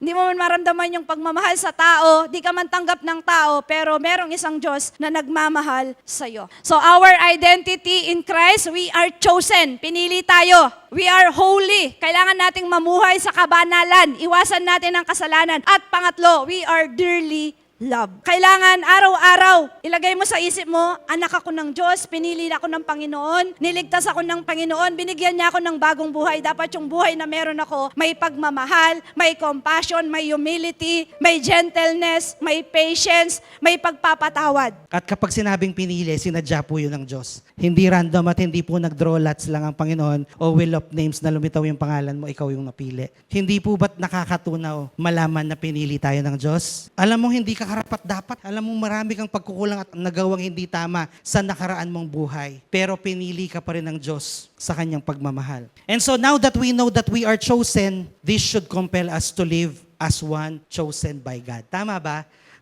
Hindi mo man maramdaman yung pagmamahal sa tao, di ka man tanggap ng tao, pero merong isang Diyos na nagmamahal sa'yo. So our identity in Christ, we are chosen. Pinili tayo. We are holy. Kailangan nating mamuhay sa kabanalan. Iwasan natin ang kasalanan. At pangatlo, we are dearly love. Kailangan araw-araw, ilagay mo sa isip mo, anak ako ng Diyos, pinili ako ng Panginoon, niligtas ako ng Panginoon, binigyan niya ako ng bagong buhay. Dapat yung buhay na meron ako, may pagmamahal, may compassion, may humility, may gentleness, may patience, may pagpapatawad. At kapag sinabing pinili, sinadya po yun ng Diyos. Hindi random at hindi po nag-draw lots lang ang Panginoon o will of names na lumitaw yung pangalan mo, ikaw yung napili. Hindi po ba't nakakatunaw malaman na pinili tayo ng Diyos? Alam mo, hindi ka karapat dapat. Alam mo, marami kang pagkukulang at nagawang hindi tama sa nakaraan mong buhay. Pero pinili ka pa rin ng Diyos sa kanyang pagmamahal. And so now that we know that we are chosen, this should compel us to live as one chosen by God. Tama ba?